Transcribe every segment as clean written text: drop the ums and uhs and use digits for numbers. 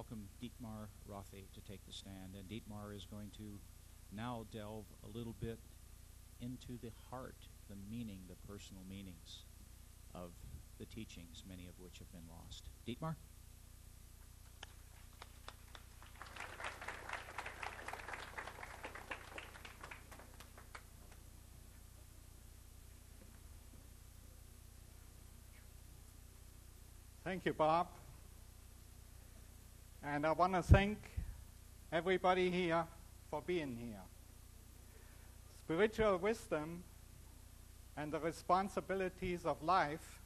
welcome Dietmar Rothe to take the stand. And Dietmar is going to now delve a little bit into the heart, the meaning, the personal meanings of the teachings, many of which have been lost. Dietmar? Thank you, Bob. And I want to thank everybody here for being here. Spiritual wisdom and the responsibilities of life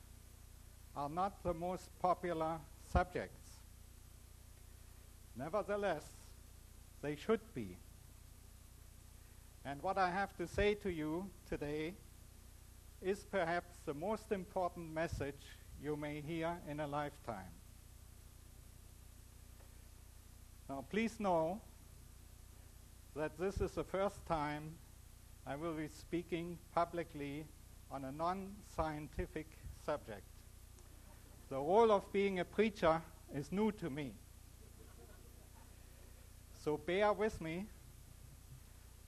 are not the most popular subjects. Nevertheless, they should be. And what I have to say to you today is perhaps the most important message you may hear in a lifetime. Now, please know that this is the first time I will be speaking publicly on a non-scientific subject. The role of being a preacher is new to me. So bear with me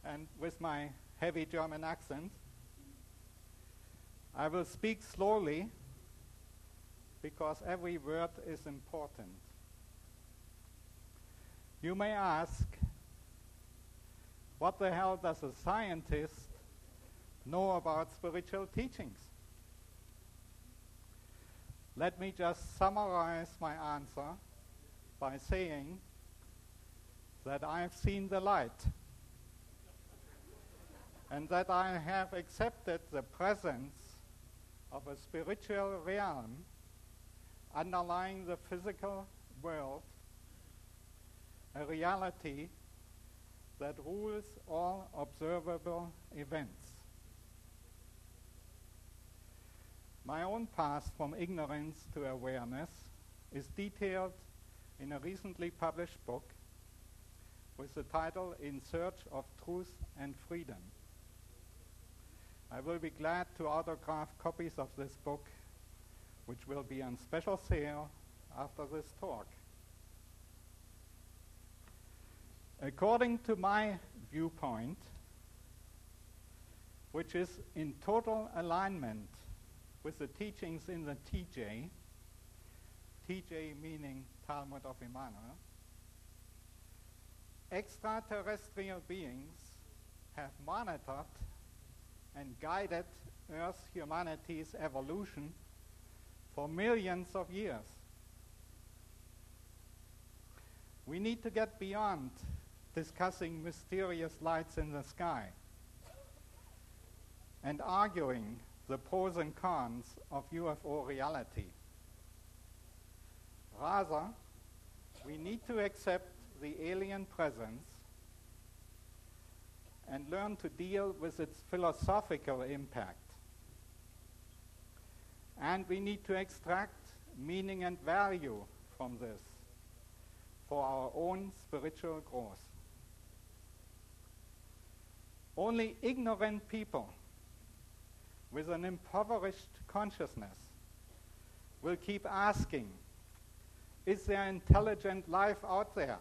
and with my heavy German accent. I will speak slowly because every word is important. You may ask, what the hell does a scientist know about spiritual teachings? Let me just summarize my answer by saying that I've seen the light and that I have accepted the presence of a spiritual realm underlying the physical world, a reality that rules all observable events. My own path from ignorance to awareness is detailed in a recently published book with the title In Search of Truth and Freedom. I will be glad to autograph copies of this book, which will be on special sale after this talk. According to my viewpoint, which is in total alignment with the teachings in the TJ, TJ meaning Talmud of Jmmanuel, extraterrestrial beings have monitored and guided Earth's humanity's evolution for millions of years. We need to get beyond discussing mysterious lights in the sky and arguing the pros and cons of UFO reality. Rather, we need to accept the alien presence and learn to deal with its philosophical impact. And we need to extract meaning and value from this for our own spiritual growth. Only ignorant people with an impoverished consciousness will keep asking, is there intelligent life out there?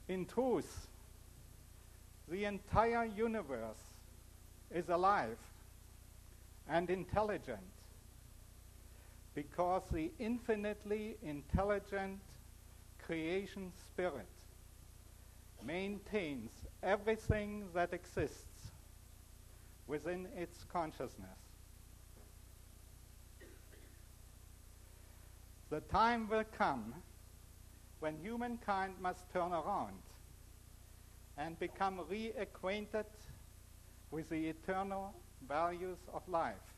In truth, the entire universe is alive and intelligent because the infinitely intelligent creation spirit maintains everything that exists within its consciousness. The time will come when humankind must turn around and become reacquainted with the eternal values of life.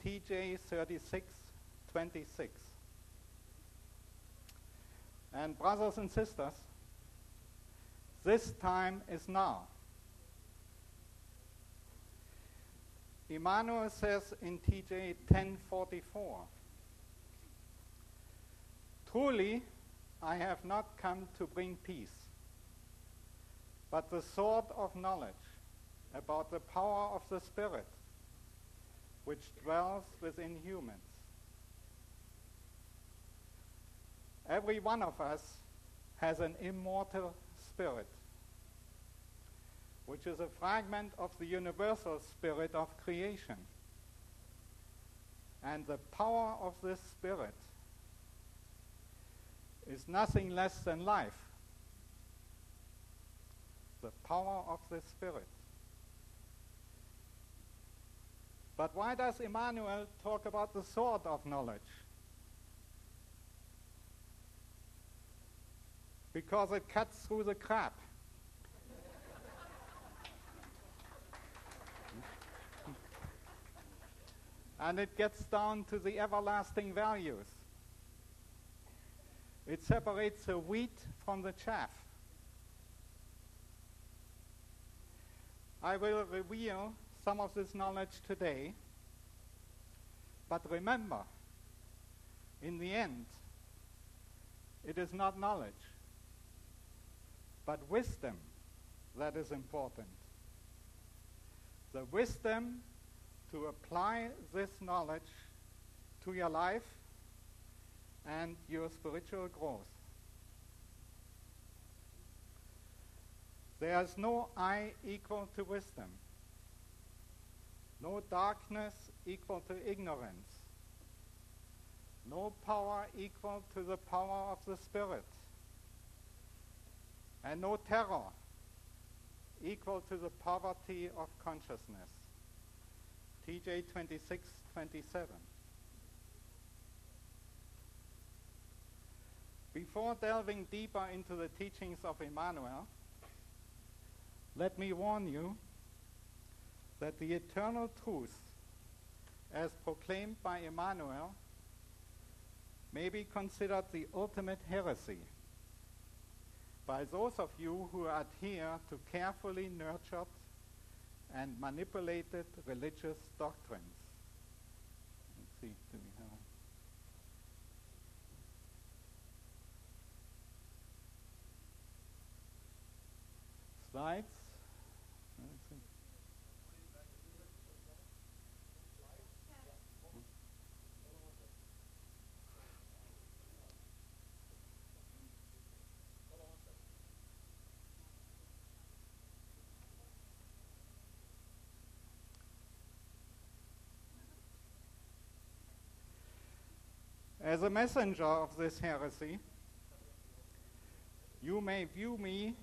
TJ 36:26. And brothers and sisters, this time is now. Jmmanuel says in TJ 10:44, truly, I have not come to bring peace, but the sword of knowledge about the power of the Spirit, which dwells within humans. every one of us has an immortal spirit, which is a fragment of the universal spirit of creation. And the power of this spirit is nothing less than life. The power of this spirit. But why does Jmmanuel talk about the sword of knowledge? Because it cuts through the crap. And it gets down to the everlasting values. It separates the wheat from the chaff. I will reveal some of this knowledge today, but remember, in the end, it is not knowledge, but wisdom that is important. The wisdom to apply this knowledge to your life and your spiritual growth. There is no I equal to wisdom, no darkness equal to ignorance, no power equal to the power of the Spirit, and no terror equal to the poverty of consciousness. TJ 26:27. Before delving deeper into the teachings of Jmmanuel, let me warn you that the eternal truth, as proclaimed by Jmmanuel, may be considered the ultimate heresy by those of you who adhere to carefully nurtured and manipulated religious doctrines. Let's see, do we have slides? Let's see. As a messenger of this heresy, you may view me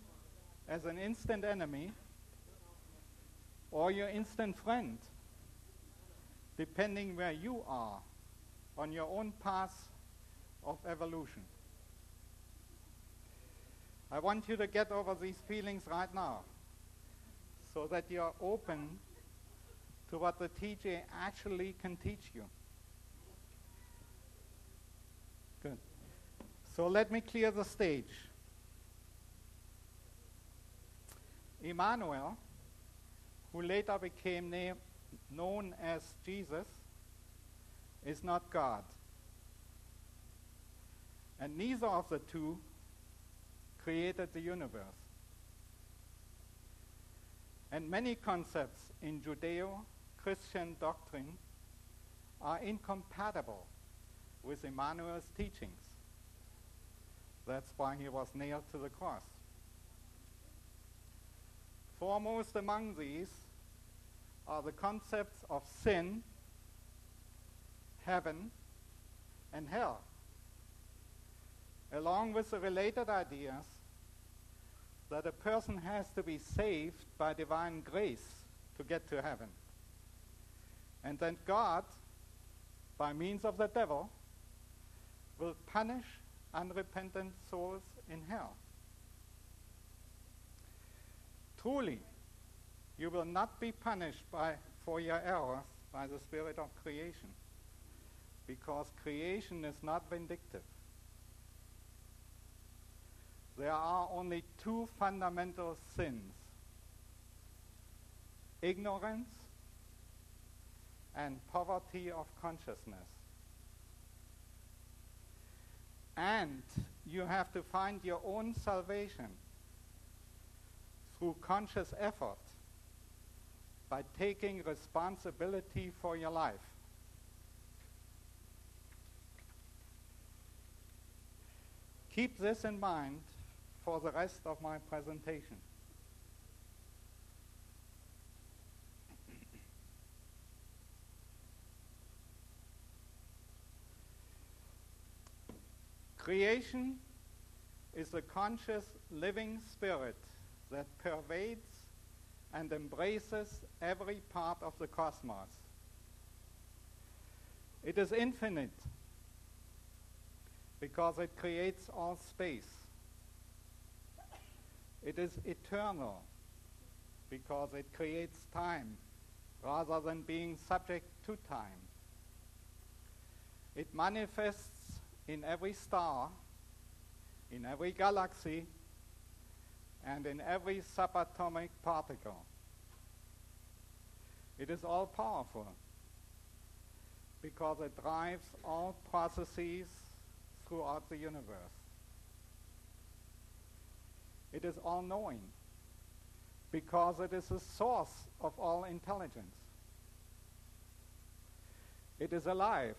as an instant enemy or your instant friend, depending where you are on your own path of evolution. I want you to get over these feelings right now so that you're open to what the TJ actually can teach you. Good. So let me clear the stage. Jmmanuel, who later became known as Jesus, is not God. And neither of the two created the universe. And many concepts in Judeo-Christian doctrine are incompatible with Jmmanuel's teachings. That's why he was nailed to the cross. Foremost among these are the concepts of sin, heaven, and hell, along with the related ideas that a person has to be saved by divine grace to get to heaven, and that God, by means of the devil, will punish unrepentant souls in hell. Truly, you will not be punished for your errors by the spirit of creation, because creation is not vindictive. There are only two fundamental sins: ignorance and poverty of consciousness. And you have to find your own salvation through conscious effort by taking responsibility for your life. Keep this in mind for the rest of my presentation. Creation is a conscious living spirit that pervades and embraces every part of the cosmos. It is infinite because it creates all space. It is eternal because it creates time rather than being subject to time. It manifests in every star, in every galaxy, and in every subatomic particle. It is all-powerful because it drives all processes throughout the universe. It is all-knowing because it is the source of all intelligence. It is alive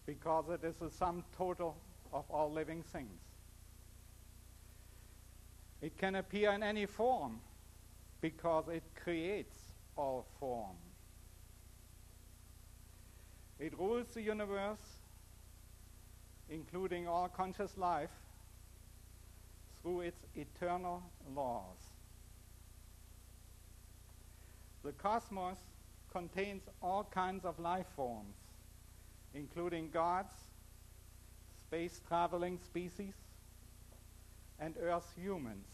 because it is the sum total of all living things. It can appear in any form because it creates all form. It rules the universe, including all conscious life, through its eternal laws. The cosmos contains all kinds of life forms, including gods, space-traveling species, and Earth's humans.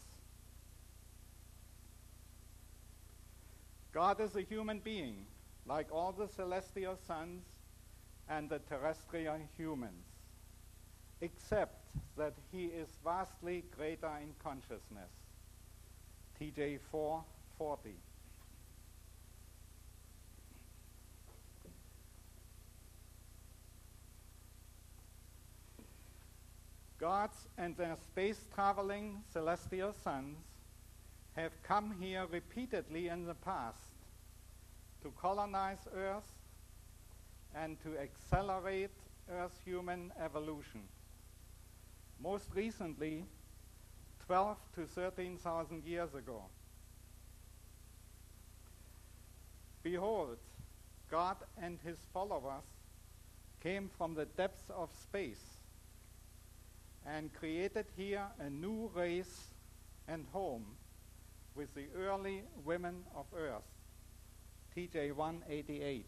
God is a human being, like all the celestial sons and the terrestrial humans, except that he is vastly greater in consciousness. TJ 4:40. Gods and their space-traveling celestial sons have come here repeatedly in the past to colonize Earth and to accelerate Earth's human evolution. Most recently, 12 to 13,000 years ago. Behold, God and his followers came from the depths of space and created here a new race and home with the early women of Earth. TJ 188.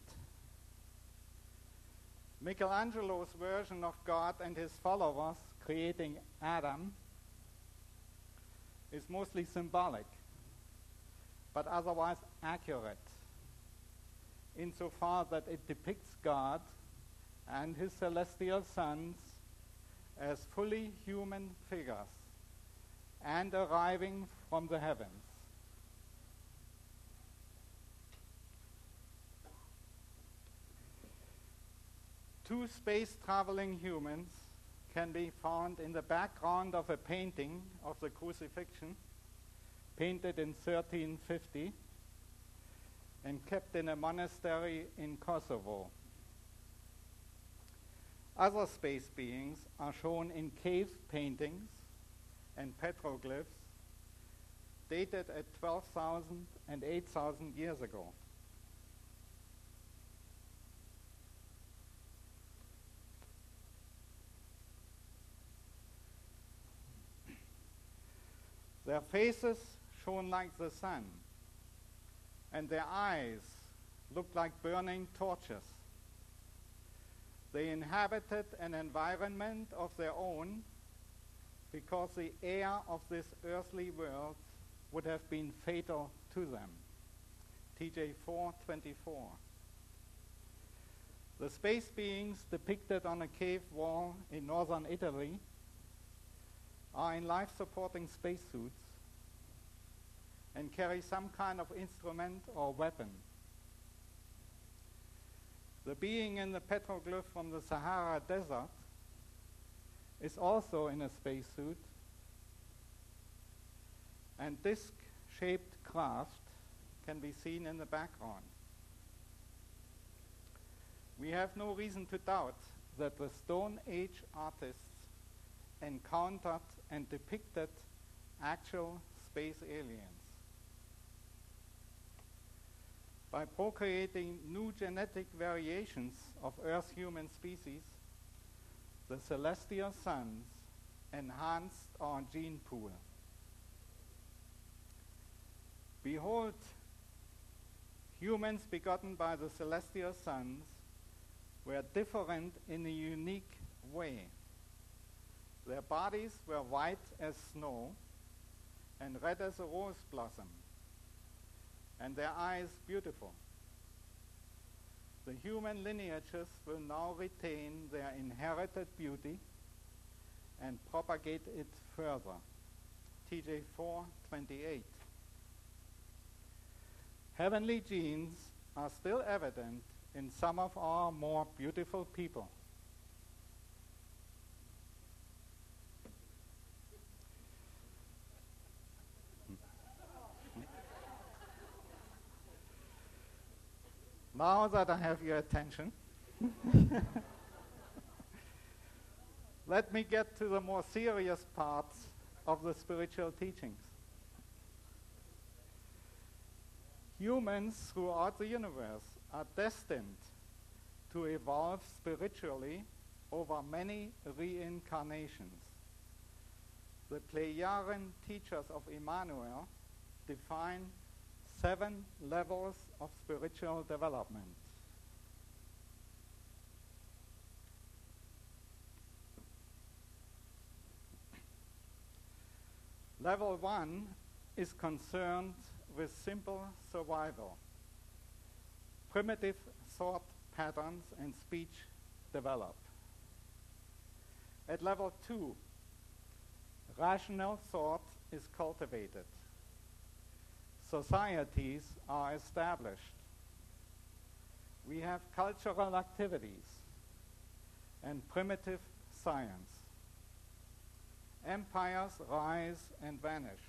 Michelangelo's version of God and his followers creating Adam is mostly symbolic, but otherwise accurate, insofar that it depicts God and his celestial sons as fully human figures and arriving from the heavens. Two space-traveling humans can be found in the background of a painting of the Crucifixion, painted in 1350 and kept in a monastery in Kosovo. Other space beings are shown in cave paintings and petroglyphs dated at 12,000 and 8,000 years ago. Their faces shone like the sun, and their eyes looked like burning torches. They inhabited an environment of their own because the air of this earthly world would have been fatal to them. TJ 4:24. The space beings depicted on a cave wall in northern Italy are in life-supporting spacesuits and carry some kind of instrument or weapon. The being in the petroglyph from the Sahara Desert is also in a spacesuit, and disc-shaped craft can be seen in the background. We have no reason to doubt that the Stone Age artists encountered and depicted actual space aliens. By procreating new genetic variations of Earth's human species, the celestial sons enhanced our gene pool. Behold, humans begotten by the celestial sons were different in a unique way. Their bodies were white as snow and red as a rose blossom, and their eyes beautiful. The human lineages will now retain their inherited beauty and propagate it further. TJ 4:28. Heavenly genes are still evident in some of our more beautiful people. Now that I have your attention, let me get to the more serious parts of the spiritual teachings. Humans throughout the universe are destined to evolve spiritually over many reincarnations. The Pleiadian teachers of Jmmanuel define 7 levels of spiritual development. Level 1 is concerned with simple survival. Primitive thought patterns and speech develop. At level 2, rational thought is cultivated. Societies are established. We have cultural activities and primitive science. Empires rise and vanish.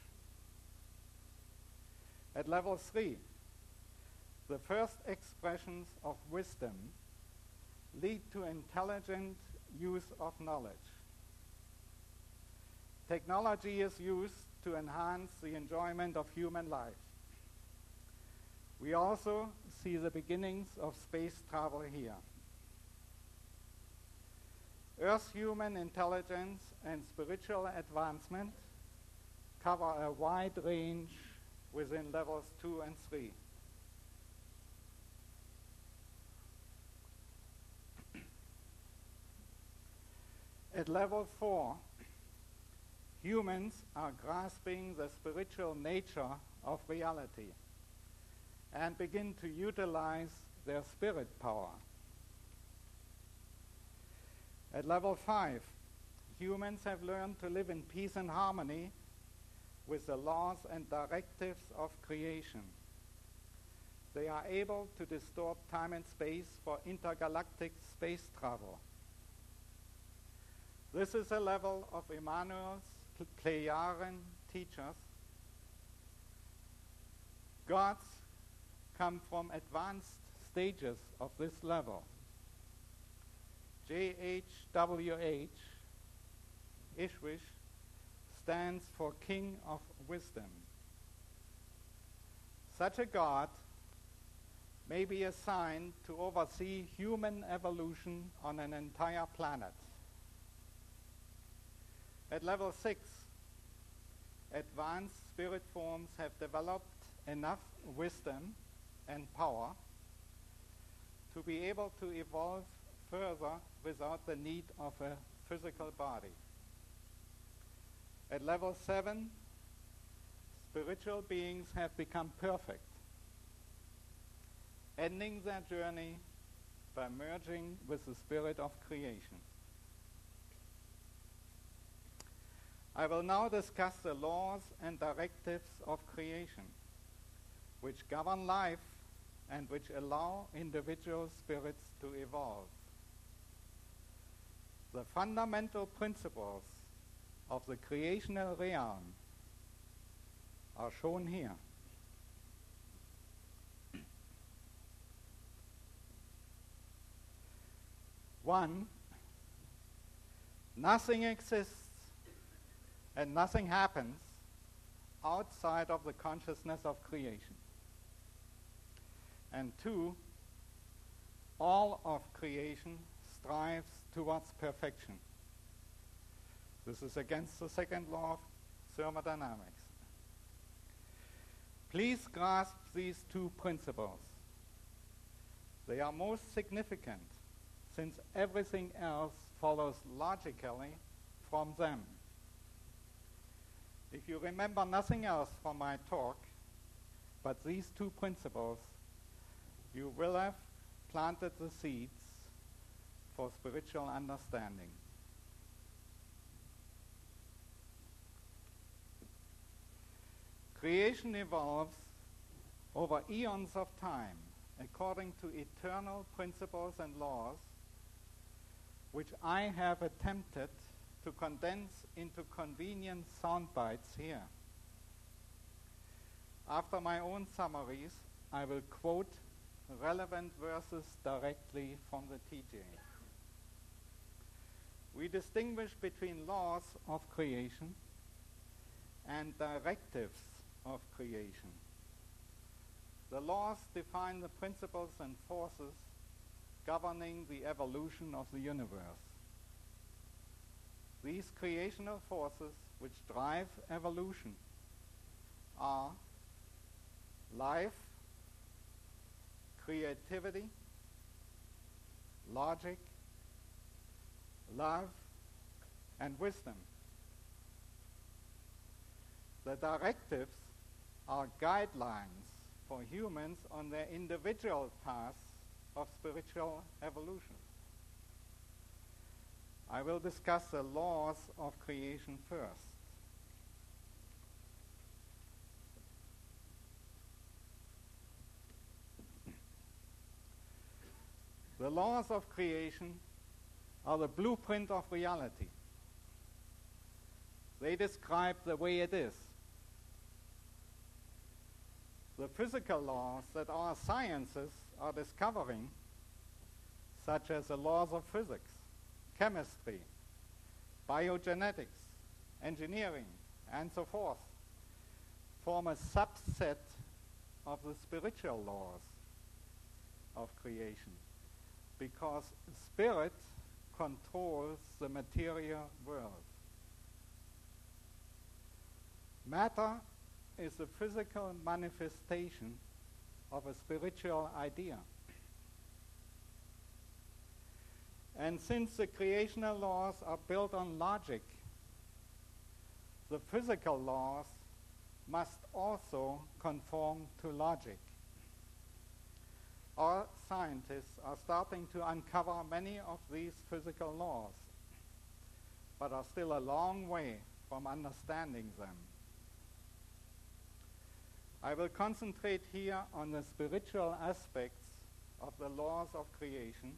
At level 3, the first expressions of wisdom lead to intelligent use of knowledge. Technology is used to enhance the enjoyment of human life. We also see the beginnings of space travel here. Earth's human intelligence and spiritual advancement cover a wide range within levels 2 and 3. At level 4, humans are grasping the spiritual nature of reality and begin to utilize their spirit power. At level 5, humans have learned to live in peace and harmony with the laws and directives of creation. They are able to distort time and space for intergalactic space travel. This is a level of Jmmanuel's Pleiadian teachers. Gods come from advanced stages of this level. JHWH, Ishwish, stands for King of Wisdom. Such a god may be assigned to oversee human evolution on an entire planet. At level 6, advanced spirit forms have developed enough wisdom and power to be able to evolve further without the need of a physical body. At level 7, spiritual beings have become perfect, ending their journey by merging with the spirit of creation. I will now discuss the laws and directives of creation, which govern life and which allow individual spirits to evolve. The fundamental principles of the creational realm are shown here. One, nothing exists and nothing happens outside of the consciousness of creation. And 2, all of creation strives towards perfection. This is against the second law of thermodynamics. Please grasp these 2 principles. They are most significant since everything else follows logically from them. If you remember nothing else from my talk but these 2 principles, you will have planted the seeds for spiritual understanding. Creation evolves over eons of time according to eternal principles and laws, which I have attempted to condense into convenient sound bites here. After my own summaries, I will quote relevant verses directly from the TJ. We distinguish between laws of creation and directives of creation. The laws define the principles and forces governing the evolution of the universe. These creational forces which drive evolution are life, creativity, logic, love, and wisdom. The directives are guidelines for humans on their individual paths of spiritual evolution. I will discuss the laws of creation first. The laws of creation are the blueprint of reality. They describe the way it is. The physical laws that our sciences are discovering, such as the laws of physics, chemistry, biogenetics, engineering, and so forth, form a subset of the spiritual laws of creation, because spirit controls the material world. Matter is the physical manifestation of a spiritual idea. And since the creational laws are built on logic, the physical laws must also conform to logic. Our scientists are starting to uncover many of these physical laws, but are still a long way from understanding them. I will concentrate here on the spiritual aspects of the laws of creation,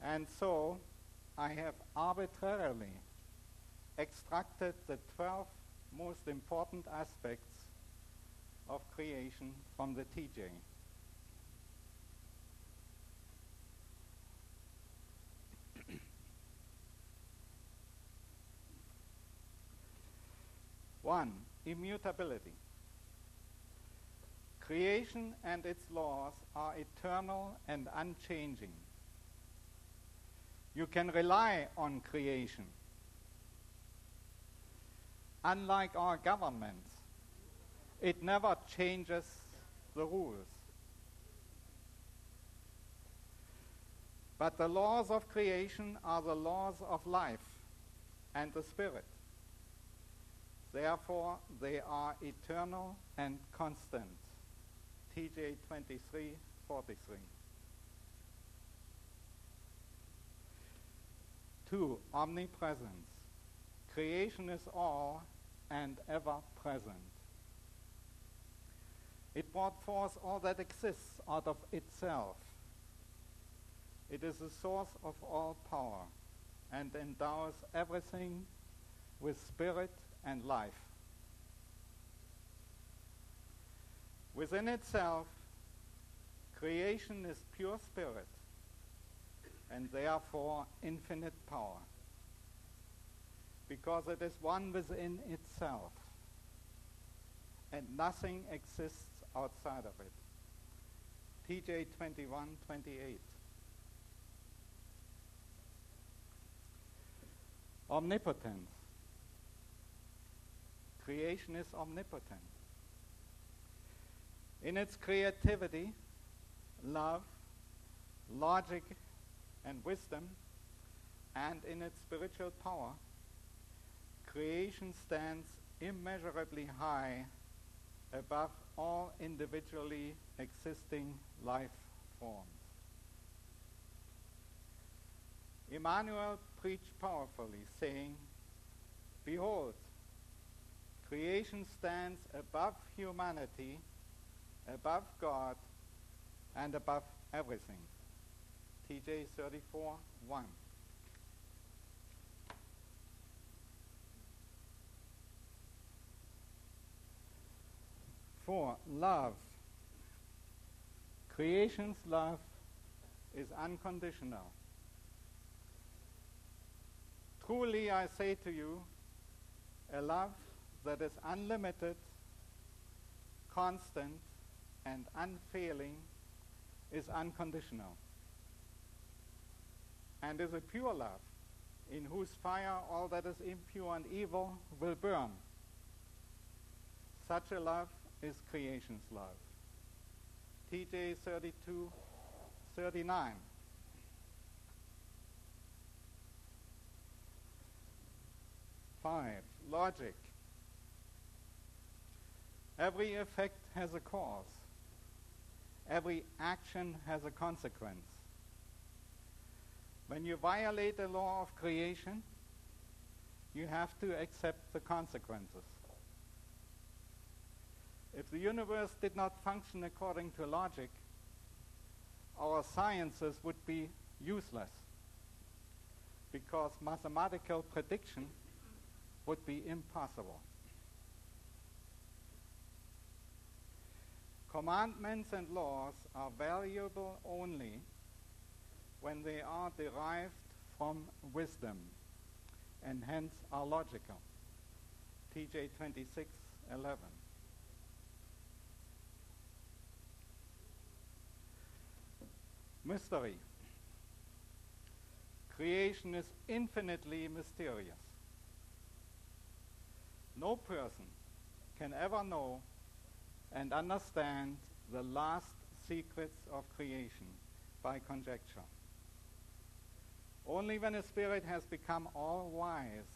and so I have arbitrarily extracted the 12 most important aspects of creation from the TJ. One, immutability. Creation and its laws are eternal and unchanging. You can rely on creation. Unlike our governments, it never changes the rules. But the laws of creation are the laws of life and the spirit. Therefore, they are eternal and constant. TJ 23:43. 2, omnipresence. Creation is all and ever present. It brought forth all that exists out of itself. It is the source of all power and endows everything with spirit and life. Within itself, creation is pure spirit and therefore infinite power. because it is one within itself, and nothing exists outside of it. TJ 21:28. Omnipotence. Creation is omnipotent. In its creativity, love, logic, and wisdom, and in its spiritual power, creation stands immeasurably high above all individually existing life forms. Jmmanuel preached powerfully, saying, "Behold, creation stands above humanity, above God, and above everything." TJ 34:1. For love. Creation's love is unconditional. Truly I say to you, a love that is unlimited, constant, and unfailing is unconditional, and is a pure love, in whose fire all that is impure and evil will burn. Such a love is creation's love. TJ 32:39. Five, logic. Every effect has a cause. Every action has a consequence. When you violate the law of creation, you have to accept the consequences. If the universe did not function according to logic, our sciences would be useless, because mathematical prediction would be impossible. Commandments and laws are valuable only when they are derived from wisdom, and hence are logical. TJ 26:11. Mystery. Creation is infinitely mysterious. No person can ever know and understand the last secrets of creation by conjecture. Only when a spirit has become all-wise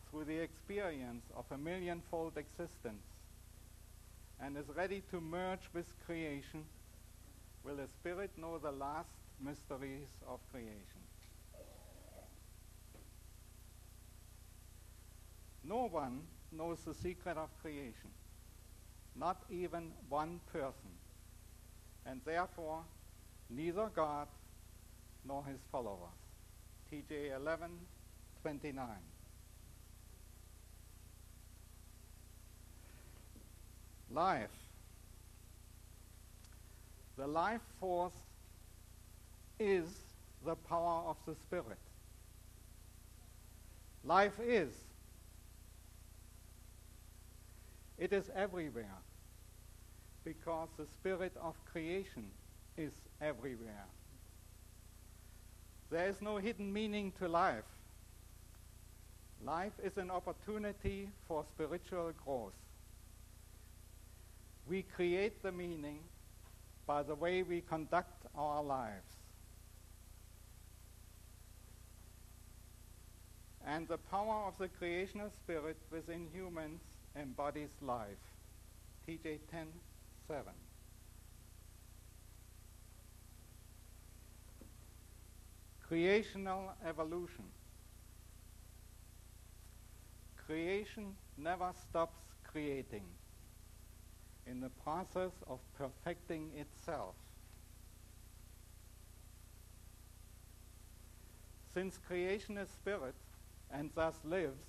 through the experience of a millionfold existence and is ready to merge with creation will a spirit know the last mysteries of creation. No one knows the secret of creation, not even one person, and therefore neither God nor his followers. TJ 11:29. Life. The life force is the power of the Spirit. Life is. It is everywhere, because the spirit of creation is everywhere. There is no hidden meaning to life. Life is an opportunity for spiritual growth. We create the meaning by the way we conduct our lives. And the power of the creational spirit within humans embodies life. TJ 10:7. Creational evolution. Creation never stops creating in the process of perfecting itself. Since creation is spirit and thus lives,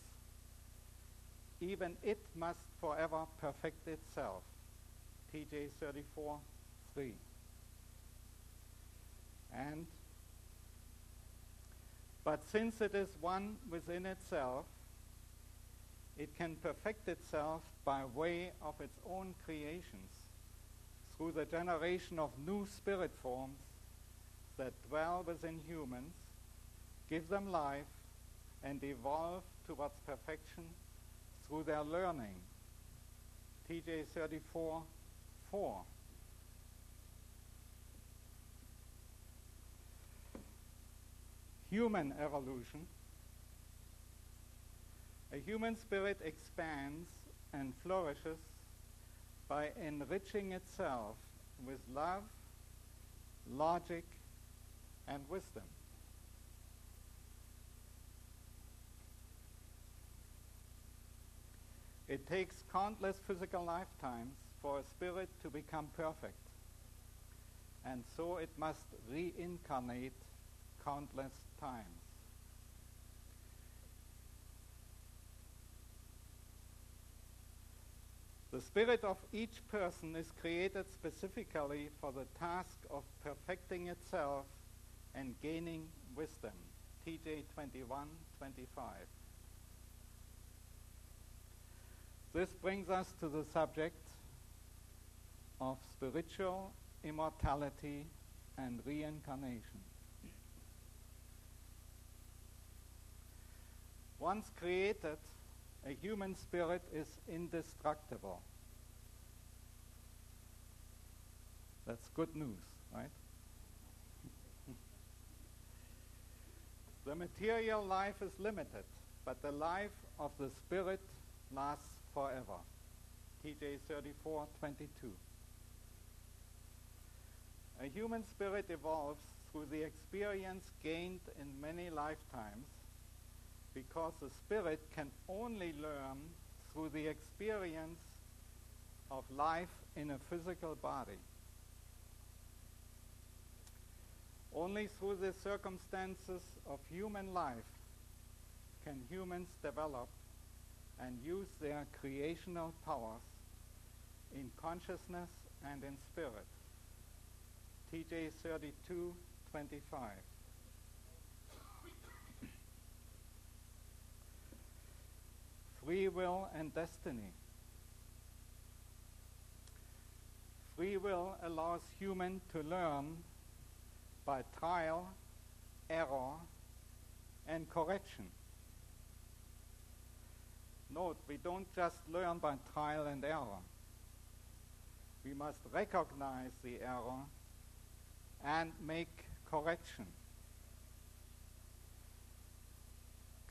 even it must forever perfect itself. TJ 34:3. But since it is one within itself, it can perfect itself by way of its own creations through the generation of new spirit forms that dwell within humans, give them life, and evolve towards perfection through their learning. TJ 34:4. Human evolution. A human spirit expands and flourishes by enriching itself with love, logic, and wisdom. It takes countless physical lifetimes for a spirit to become perfect, and so it must reincarnate countless times. The spirit of each person is created specifically for the task of perfecting itself and gaining wisdom. TJ 21:25. This brings us to the subject of spiritual immortality and reincarnation. Once created, a human spirit is indestructible. That's good news, right? The material life is limited, but the life of the spirit lasts forever. TJ 34:22. A human spirit evolves through the experience gained in many lifetimes, because the spirit can only learn through the experience of life in a physical body. Only through the circumstances of human life can humans develop and use their creational powers in consciousness and in spirit. TJ 32:25. Free will and destiny. Free will allows human to learn by trial, error, and correction. Note, we don't just learn by trial and error. We must recognize the error and make correction.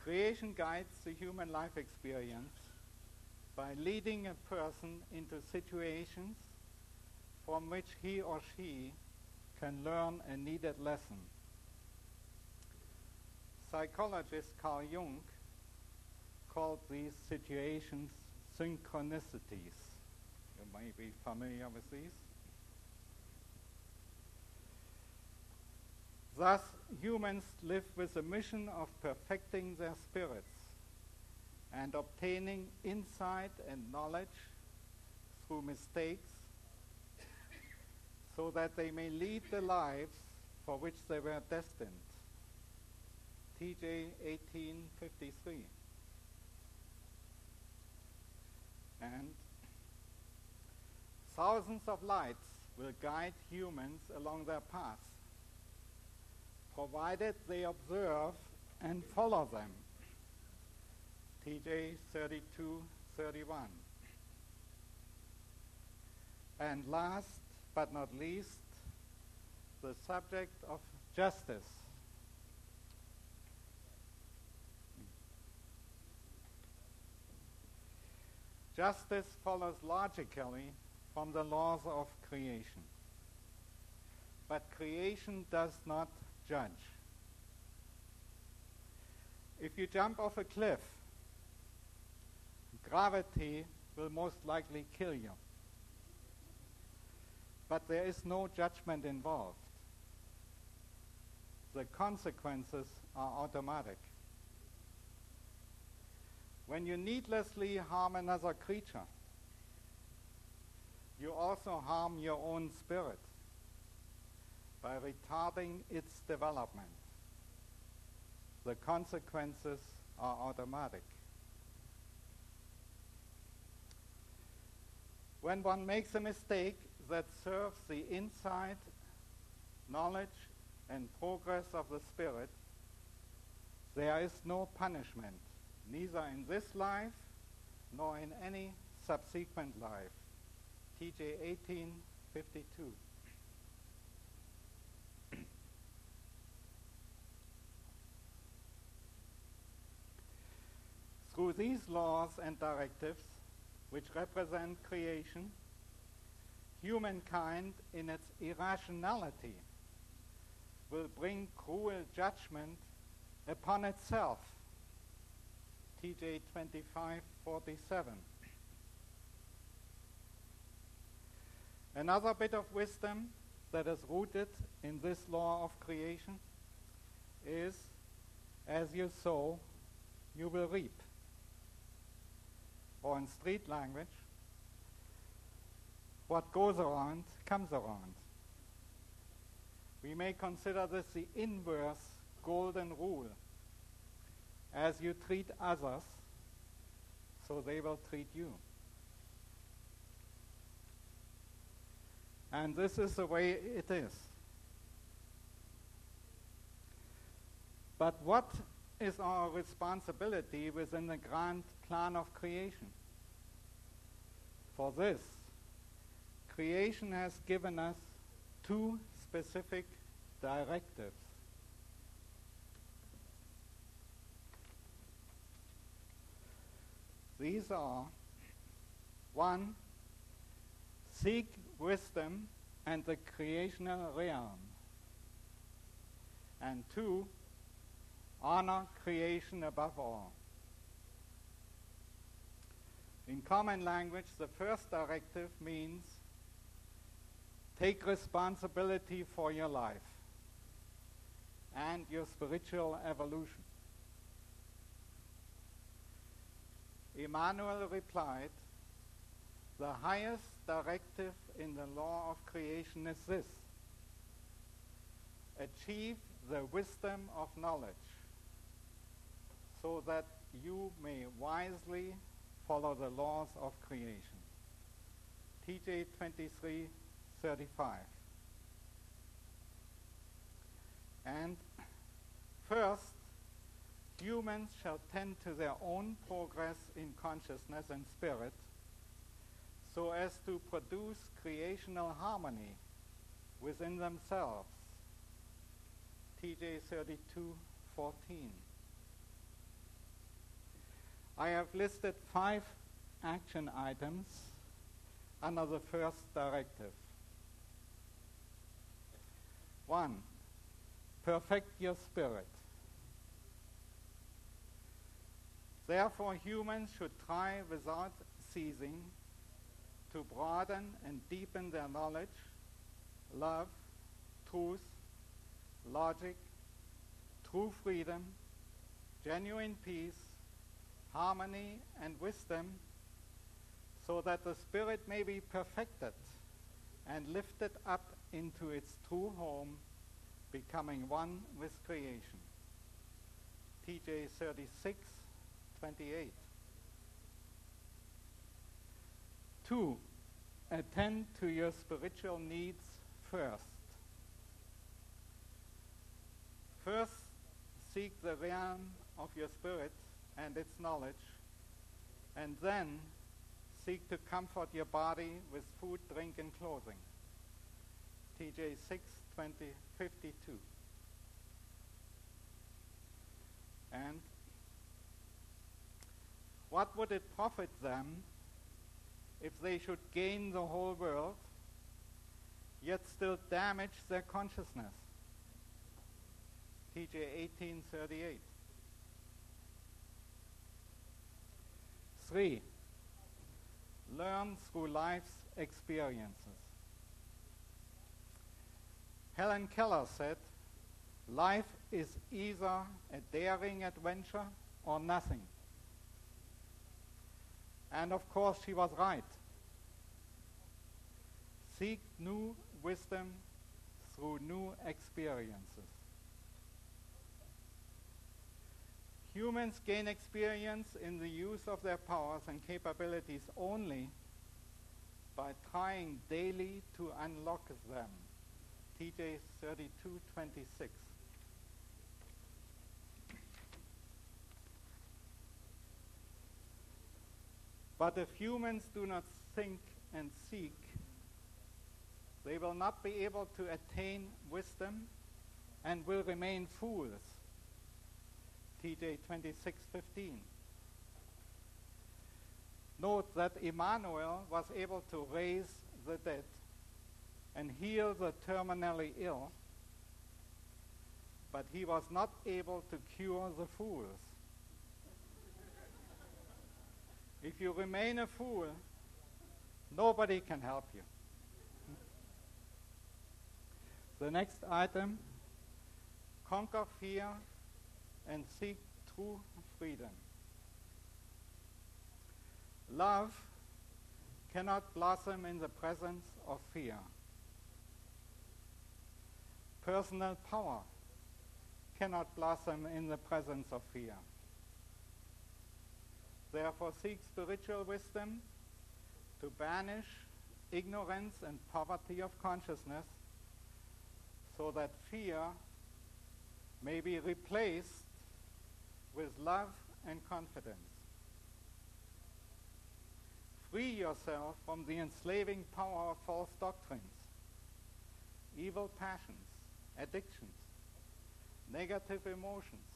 Creation guides the human life experience by leading a person into situations from which he or she can learn a needed lesson. Psychologist Carl Jung called these situations synchronicities. You may be familiar with these. Thus, humans live with the mission of perfecting their spirits and obtaining insight and knowledge through mistakes so that they may lead the lives for which they were destined. TJ 18:53. And thousands of lights will guide humans along their path, provided they observe and follow them. TJ 32:31. And last but not least, the subject of justice. Justice follows logically from the laws of creation. But creation does not judge. If you jump off a cliff, gravity will most likely kill you. But there is no judgment involved. The consequences are automatic. When you needlessly harm another creature, you also harm your own spirit by retarding its development. The consequences are automatic. When one makes a mistake that serves the insight, knowledge, and progress of the spirit, there is no punishment, neither in this life nor in any subsequent life. TJ 18:52. Through these laws and directives, which represent creation, humankind in its irrationality will bring cruel judgment upon itself. TJ 25:47. Another bit of wisdom that is rooted in this law of creation is, as you sow, you will reap. Or in street language, what goes around comes around. We may consider this the inverse golden rule. As you treat others, so they will treat you. And this is the way it is. But what is our responsibility within the grand plan of creation? For this, creation has given us two specific directives. These are: 1, seek wisdom and the creational realm, and 2, honor creation above all. In common language, the first directive means take responsibility for your life and your spiritual evolution. Jmmanuel replied, the highest directive in the law of creation is this: achieve the wisdom of knowledge, so that you may wisely follow the laws of creation. TJ 23:35. And first, humans shall tend to their own progress in consciousness and spirit, so as to produce creational harmony within themselves. TJ 32:14. I have listed 5 action items under the first directive. 1, perfect your spirit. Therefore, humans should try without ceasing to broaden and deepen their knowledge, love, truth, logic, true freedom, genuine peace, harmony, and wisdom, so that the spirit may be perfected and lifted up into its true home, becoming one with creation. TJ 36:28. 2, attend to your spiritual needs first. First, seek the realm of your spirit and its knowledge, and then seek to comfort your body with food, drink, and clothing. TJ 6:52. And what would it profit them if they should gain the whole world, yet still damage their consciousness? TJ 18:38. 3, learn through life's experiences. Helen Keller said, life is either a daring adventure or nothing. And of course she was right. Seek new wisdom through new experiences. Humans gain experience in the use of their powers and capabilities only by trying daily to unlock them. TJ 32:26. But if humans do not think and seek, they will not be able to attain wisdom and will remain fools. TJ 26:15. Note that Jmmanuel was able to raise the dead and heal the terminally ill, but he was not able to cure the fools. If you remain a fool, nobody can help you. The next item, conquer fear and seek true freedom. Love cannot blossom in the presence of fear. Personal power cannot blossom in the presence of fear. Therefore, seek spiritual wisdom to banish ignorance and poverty of consciousness so that fear may be replaced with love and confidence. Free yourself from the enslaving power of false doctrines, evil passions, addictions, negative emotions,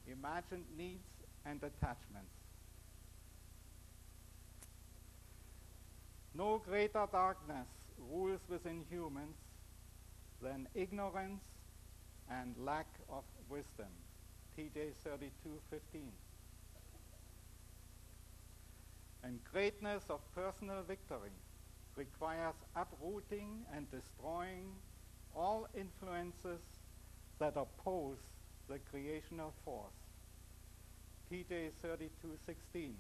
imagined needs, and attachments. No greater darkness rules within humans than ignorance and lack of wisdom. TJ 32:15. And greatness of personal victory requires uprooting and destroying all influences that oppose the creational force. TJ 32:16.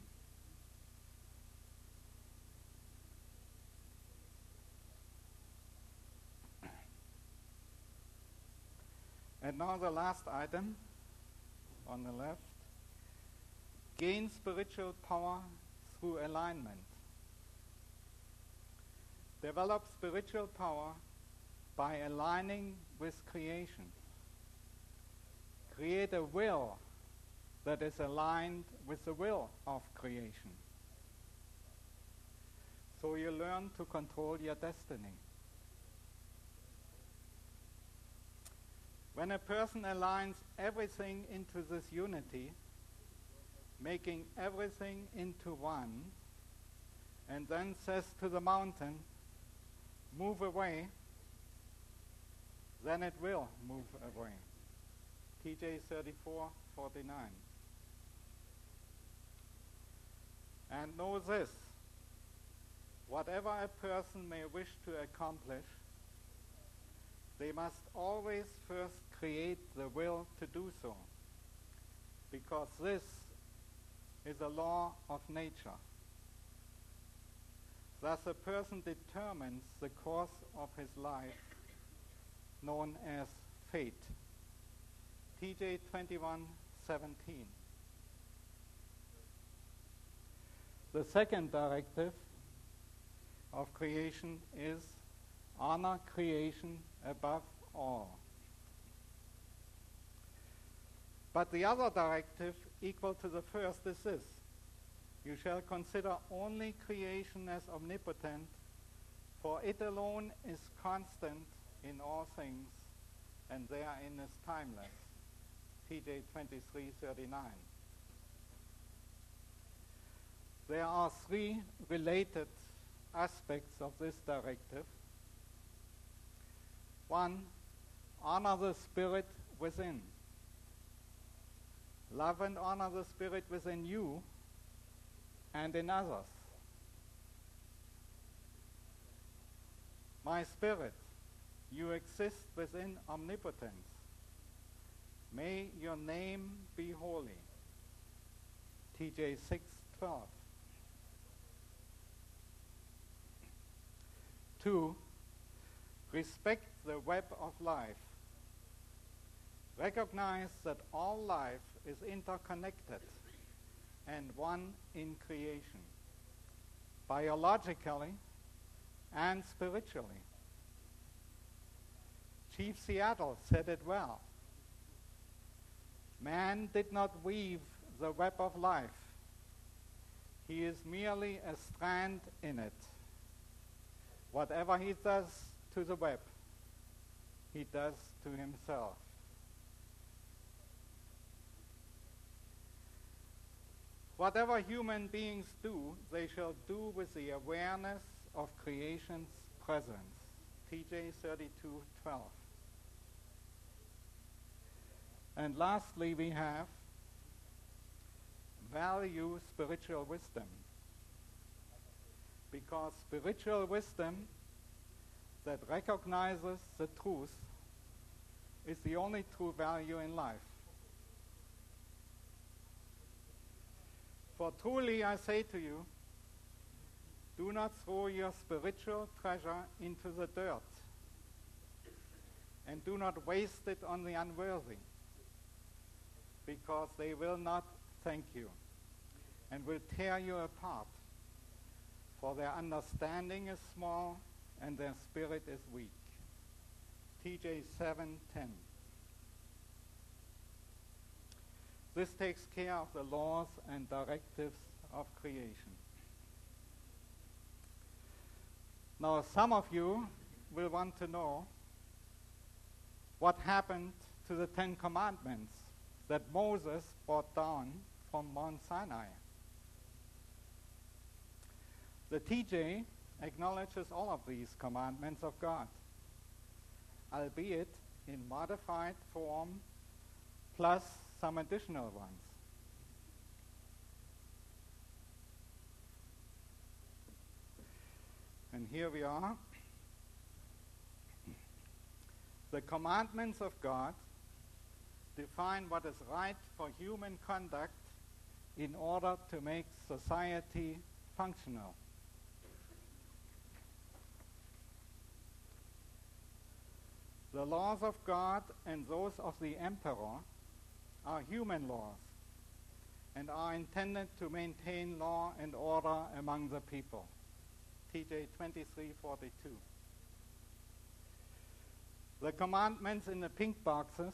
And now the last item on the left. Gain spiritual power through alignment. Develop spiritual power by aligning with creation. Create a will that is aligned with the will of creation. So you learn to control your destiny. When a person aligns everything into this unity, making everything into one, and then says to the mountain, move away, then it will move away. TJ 34:49. And know this, whatever a person may wish to accomplish, they must always first create the will to do so, because this is a law of nature. Thus a person determines the course of his life, known as fate. TJ 21:17. The second directive of creation is honor creation above all. But the other directive, equal to the first, is this: you shall consider only creation as omnipotent, for it alone is constant in all things, and therein is timeless. TJ 23:39. There are three related aspects of this directive. One, honor the spirit within. Love and honor the spirit within you and in others. My spirit, you exist within omnipotence. May your name be holy. TJ 6:12. 2, respect the web of life. Recognize that all life is interconnected and one in creation. Biologically, and spiritually. Chief Seattle said it well. Man did not weave the web of life. He is merely a strand in it. Whatever he does to the web, he does to himself. Whatever human beings do, they shall do with the awareness of creation's presence. TJ 32:12. And lastly, we have value spiritual wisdom. Because spiritual wisdom that recognizes the truth is the only true value in life. For truly I say to you, do not throw your spiritual treasure into the dirt, and do not waste it on the unworthy, because they will not thank you and will tear you apart, for their understanding is small and their spirit is weak. TJ 7:10. This takes care of the laws and directives of creation. Now, some of you will want to know what happened to the 10 Commandments that Moses brought down from Mount Sinai. The TJ acknowledges all of these commandments of God, albeit in modified form, plus some additional ones. And here we are. The commandments of God define what is right for human conduct in order to make society functional. The laws of God and those of the emperor are human laws and are intended to maintain law and order among the people. TJ 23:42. The commandments in the pink boxes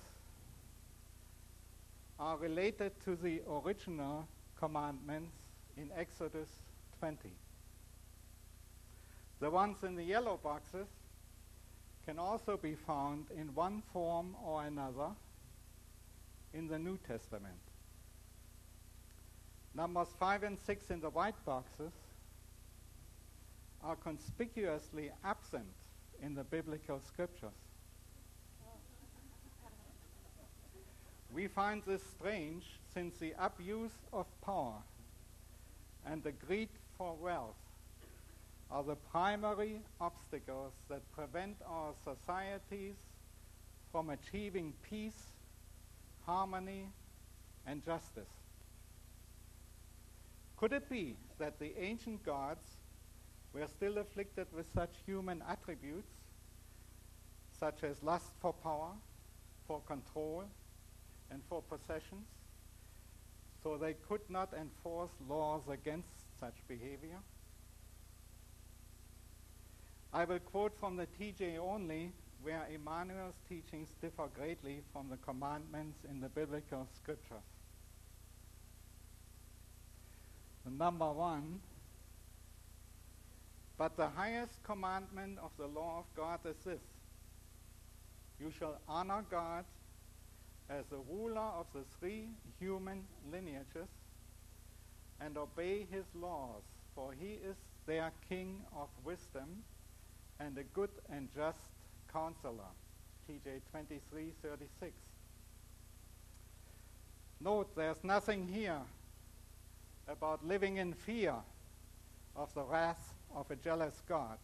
are related to the original commandments in Exodus 20. The ones in the yellow boxes can also be found in one form or another in the New Testament. Numbers 5 and 6 in the white boxes are conspicuously absent in the biblical scriptures. We find this strange since the abuse of power and the greed for wealth are the primary obstacles that prevent our societies from achieving peace, harmony, and justice. Could it be that the ancient gods were still afflicted with such human attributes, such as lust for power, for control, and for possessions, so they could not enforce laws against such behavior? I will quote from the TJ only, where Jmmanuel's teachings differ greatly from the commandments in the biblical scriptures. Number 1, but the highest commandment of the law of God is this: you shall honor God as the ruler of the 3 human lineages and obey his laws, for he is their king of wisdom and a good and just counselor. TJ 23:36. Note, there's nothing here about living in fear of the wrath of a jealous God.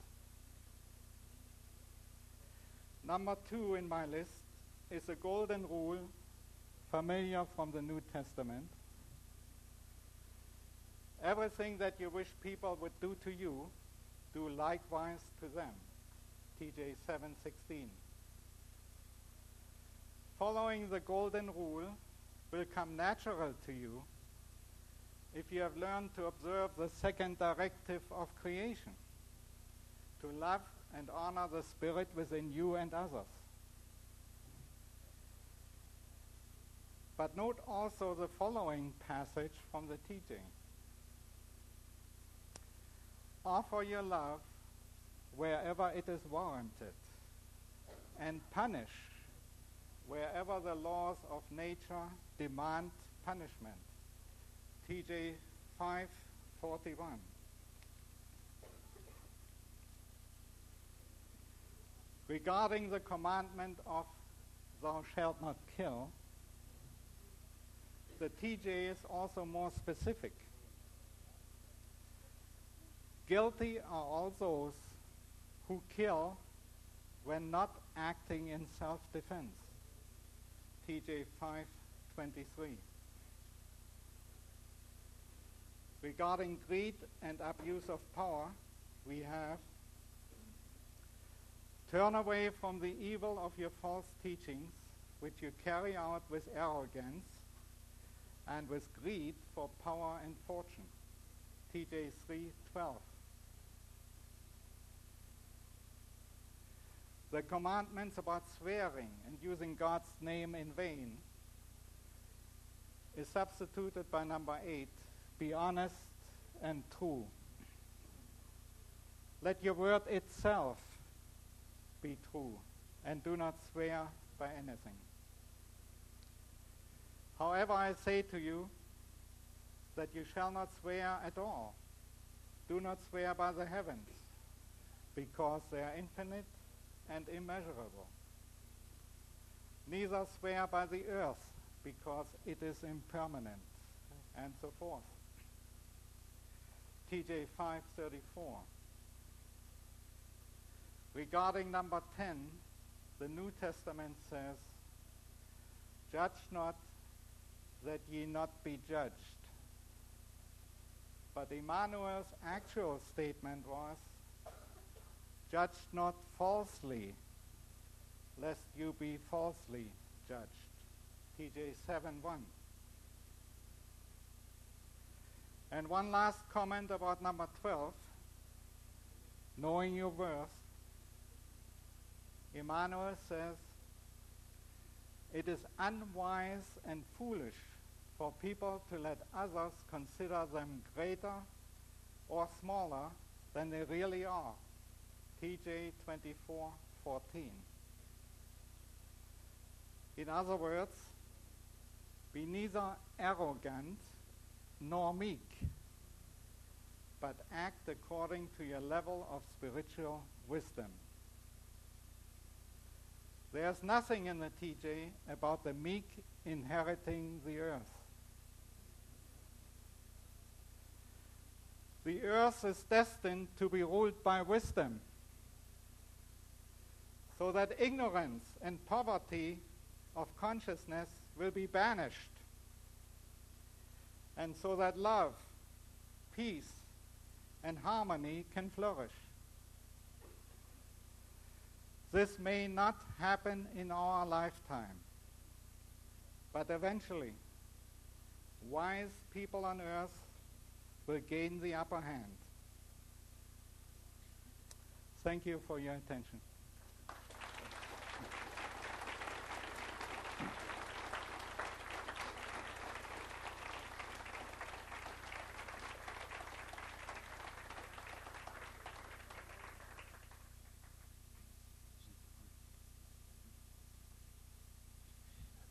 Number 2 in my list is a golden rule, familiar from the New Testament. Everything that you wish people would do to you, do likewise to them. TJ 7:16. Following the golden rule will come natural to you if you have learned to observe the second directive of creation, to love and honor the Spirit within you and others. But note also the following passage from the teaching. Offer your love wherever it is warranted, and punish wherever the laws of nature demand punishment. TJ 5:41. Regarding the commandment of thou shalt not kill, the TJ is also more specific. Guilty are all those who kill when not acting in self-defense. TJ 5:23. Regarding greed and abuse of power, we have: turn away from the evil of your false teachings, which you carry out with arrogance and with greed for power and fortune. TJ 3:12. The commandments about swearing and using God's name in vain is substituted by number 8, be honest and true. Let your word itself be true, and do not swear by anything. However, I say to you that you shall not swear at all. Do not swear by the heavens, because they are infinite and immeasurable. Neither swear by the earth, because it is impermanent, and so forth. TJ 5:34. Regarding number 10, the New Testament says, judge not that ye not be judged. But Jmmanuel's actual statement was, judge not falsely, lest you be falsely judged. TJ 7:1. And one last comment about number 12, knowing your worth. Jmmanuel says, it is unwise and foolish for people to let others consider them greater or smaller than they really are. TJ 24:14. In other words, be neither arrogant nor meek, but act according to your level of spiritual wisdom. There's nothing in the TJ about the meek inheriting the earth. The earth is destined to be ruled by wisdom, so that ignorance and poverty of consciousness will be banished, and so that love, peace, and harmony can flourish. This may not happen in our lifetime, but eventually, wise people on earth will gain the upper hand. Thank you for your attention.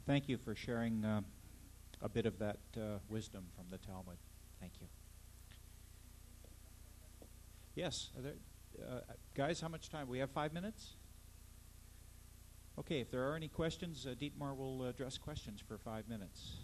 Thank you for sharing a bit of that wisdom from the Talmud. Thank you. Yes, guys, how much time? We have 5 minutes? Okay, if there are any questions, Dietmar will address questions for 5 minutes.